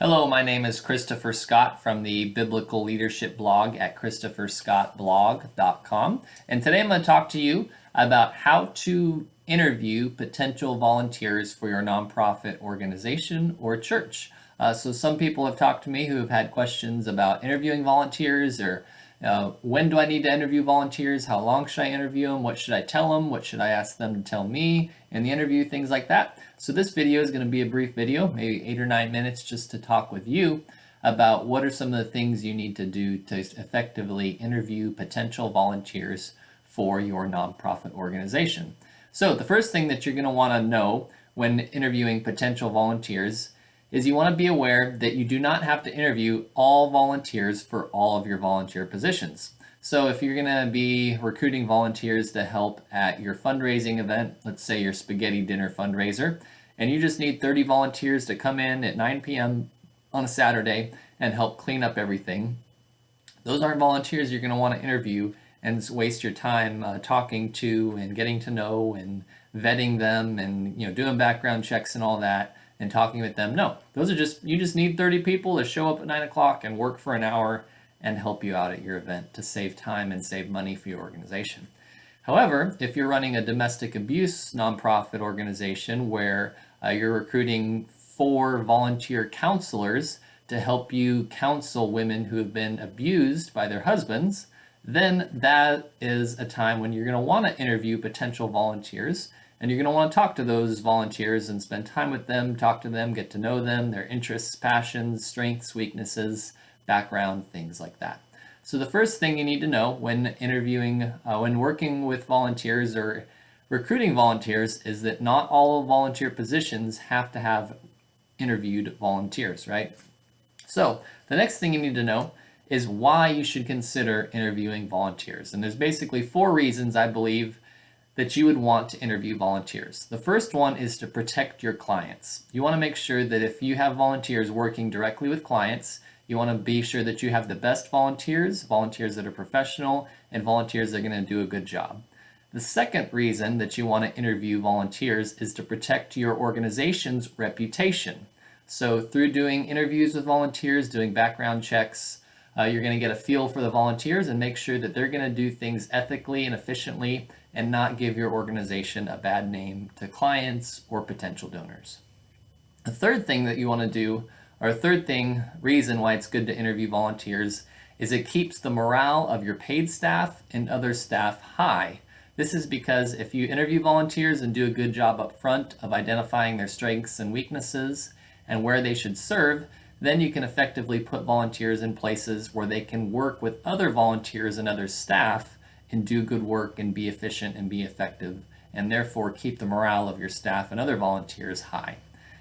Hello, my name is Christopher Scott from the Biblical Leadership blog at christopherscottblog.com. And today I'm going to talk to you about how to interview potential volunteers for your nonprofit organization or church. So some people have talked to me who have had questions about interviewing volunteers or when do I need to interview volunteers? How long should I interview them? What should I tell them? What should I ask them to tell me in the interview? Things like that. So this video is going to be a brief video, maybe 8 or 9 minutes, just to talk with you about what are some of the things you need to do to effectively interview potential volunteers for your nonprofit organization. So the first thing that you're going to want to know when interviewing potential volunteers is you want to be aware that you do not have to interview all volunteers for all of your volunteer positions. So if you're going to be recruiting volunteers to help at your fundraising event, let's say your spaghetti dinner fundraiser, and you just need 30 volunteers to come in at 9 p.m. on a Saturday and help clean up everything, those aren't volunteers you're going to want to interview and waste your time talking to and getting to know and vetting them and doing background checks and all that and talking with them. No, those are you just need 30 people to show up at 9 o'clock and work for an hour and help you out at your event to save time and save money for your organization. However, if you're running a domestic abuse nonprofit organization where you're recruiting 4 volunteer counselors to help you counsel women who have been abused by their husbands, then that is a time when you're going to want to interview potential volunteers, and you're going to want to talk to those volunteers and spend time with them, talk to them, get to know them, their interests, passions, strengths, weaknesses, background, things like that. So the first thing you need to know when when working with volunteers or recruiting volunteers is that not all volunteer positions have to have interviewed volunteers, right? So the next thing you need to know is why you should consider interviewing volunteers. And there's basically 4 reasons I believe that you would want to interview volunteers. The first one is to protect your clients. You want to make sure that if you have volunteers working directly with clients, you want to be sure that you have the best volunteers that are professional, and volunteers that are going to do a good job. The second reason that you want to interview volunteers is to protect your organization's reputation. So through doing interviews with volunteers, doing background checks, you're going to get a feel for the volunteers and make sure that they're going to do things ethically and efficiently and not give your organization a bad name to clients or potential donors. The third thing that you want to do, or reason why it's good to interview volunteers, is it keeps the morale of your paid staff and other staff high. This is because if you interview volunteers and do a good job up front of identifying their strengths and weaknesses and where they should serve, then you can effectively put volunteers in places where they can work with other volunteers and other staff and do good work and be efficient and be effective, and therefore keep the morale of your staff and other volunteers high.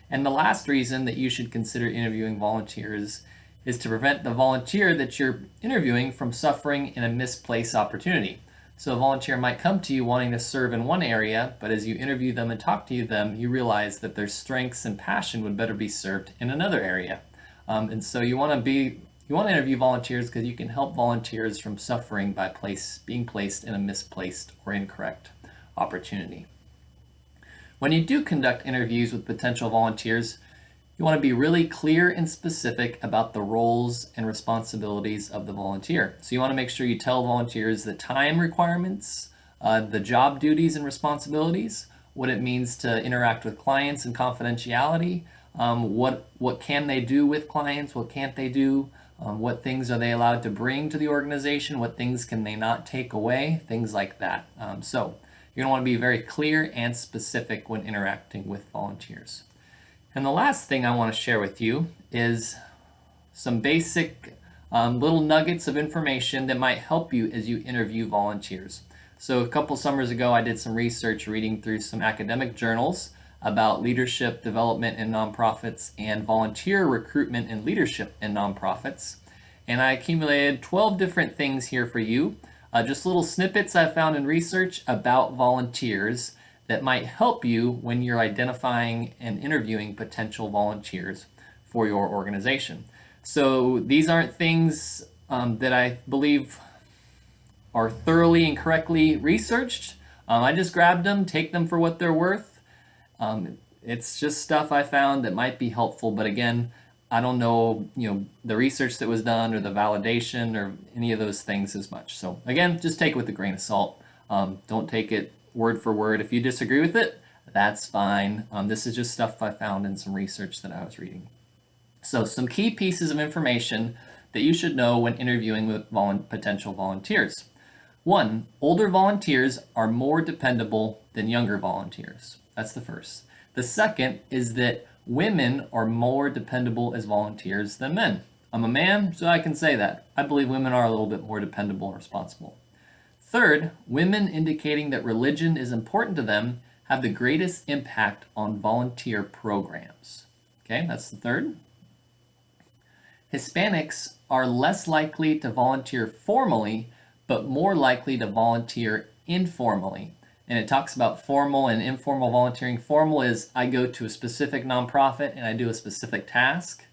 And the last reason that you should consider interviewing volunteers is to prevent the volunteer that you're interviewing from suffering in a misplaced opportunity. So a volunteer might come to you wanting to serve in one area, but as you interview them and talk to them, you realize that their strengths and passion would better be served in another area. And so you want to interview volunteers because you can help volunteers from suffering by being placed in a misplaced or incorrect opportunity. When you do conduct interviews with potential volunteers, you want to be really clear and specific about the roles and responsibilities of the volunteer. So you want to make sure you tell volunteers the time requirements, the job duties and responsibilities, what it means to interact with clients and confidentiality, what can they do with clients, what can't they do, what things are they allowed to bring to the organization, what things can they not take away, things like that. So you're going to want to be very clear and specific when interacting with volunteers. And the last thing I want to share with you is some basic little nuggets of information that might help you as you interview volunteers. So a couple summers ago, I did some research reading through some academic journals about leadership development in nonprofits and volunteer recruitment and leadership in nonprofits. And I accumulated 12 different things here for you, just little snippets I found in research about volunteers that might help you when you're identifying and interviewing potential volunteers for your organization. So these aren't things that I believe are thoroughly and correctly researched. I just grabbed them, take them for what they're worth. It's just stuff I found that might be helpful, but again, I don't know, the research that was done or the validation or any of those things as much. So again, just take it with a grain of salt. Don't take it word for word. If you disagree with it, that's fine. This is just stuff I found in some research that I was reading. So some key pieces of information that you should know when interviewing with potential volunteers. 1, older volunteers are more dependable than younger volunteers. That's the first. The second is that women are more dependable as volunteers than men. I'm a man, so I can say that. I believe women are a little bit more dependable and responsible. Third, women indicating that religion is important to them have the greatest impact on volunteer programs. Okay, that's the third. Hispanics are less likely to volunteer formally, but more likely to volunteer informally. And it talks about formal and informal volunteering. Formal is I go to a specific nonprofit and I do a specific task.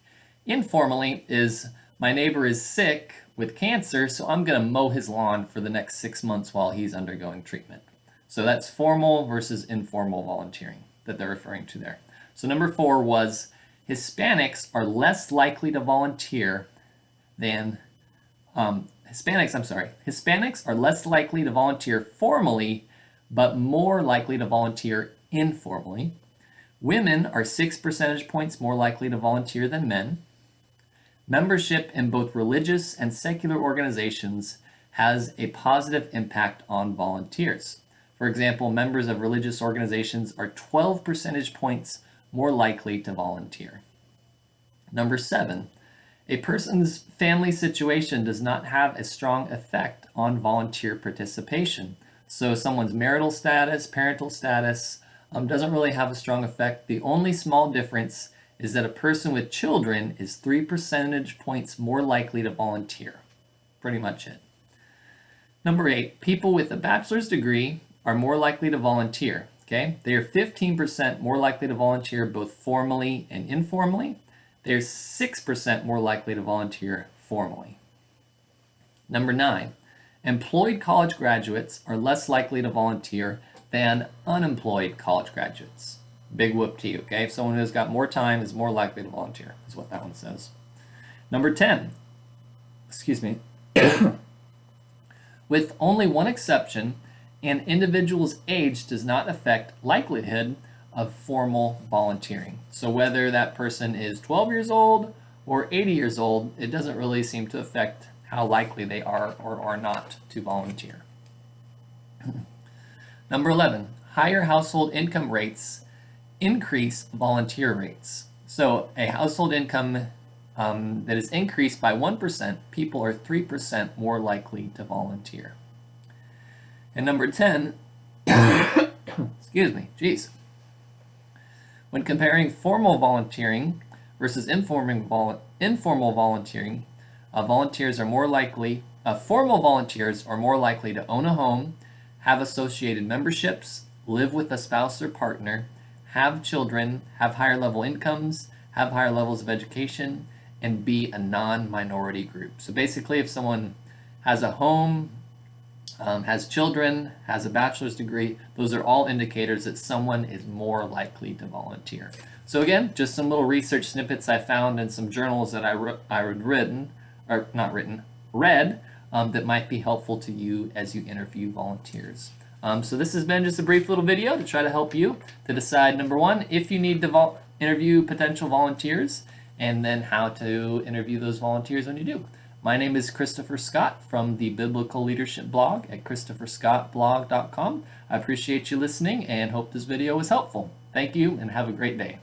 Informally is my neighbor is sick with cancer, so I'm going to mow his lawn for the next 6 months while he's undergoing treatment. So that's formal versus informal volunteering that they're referring to there. So number 4 was Hispanics are less likely to volunteer than Hispanics are less likely to volunteer formally, but more likely to volunteer informally. Women are 6 percentage points more likely to volunteer than men. Membership in both religious and secular organizations has a positive impact on volunteers. For example, members of religious organizations are 12 percentage points more likely to volunteer. Number 7, a person's family situation does not have a strong effect on volunteer participation. So someone's marital status, parental status, doesn't really have a strong effect. The only small difference is that a person with children is 3 percentage points more likely to volunteer. Pretty much it. Number 8, people with a bachelor's degree are more likely to volunteer. Okay, they are 15% more likely to volunteer both formally and informally. They're 6% more likely to volunteer formally. Number 9, employed college graduates are less likely to volunteer than unemployed college graduates. Big whoop to you, okay? Someone who's got more time is more likely to volunteer, is what that one says. Number 10, with only one exception, an individual's age does not affect likelihood of formal volunteering. So whether that person is 12 years old or 80 years old, it doesn't really seem to affect how likely they are or are not to volunteer. Number 11, higher household income rates increase volunteer rates. So a household income that is increased by 1%, people are 3% more likely to volunteer. And number 10, when comparing formal volunteering versus informal volunteering, formal volunteers are more likely to own a home, have associated memberships, live with a spouse or partner, have children, have higher level incomes, have higher levels of education, and be a non-minority group. So basically, if someone has a home, has children, has a bachelor's degree, those are all indicators that someone is more likely to volunteer. So again, just some little research snippets I found in some journals that I read that might be helpful to you as you interview volunteers. So this has been just a brief little video to try to help you to decide, number 1, if you need to interview potential volunteers, and then how to interview those volunteers when you do. My name is Christopher Scott from the Biblical Leadership blog at christopherscottblog.com. I appreciate you listening and hope this video was helpful. Thank you and have a great day.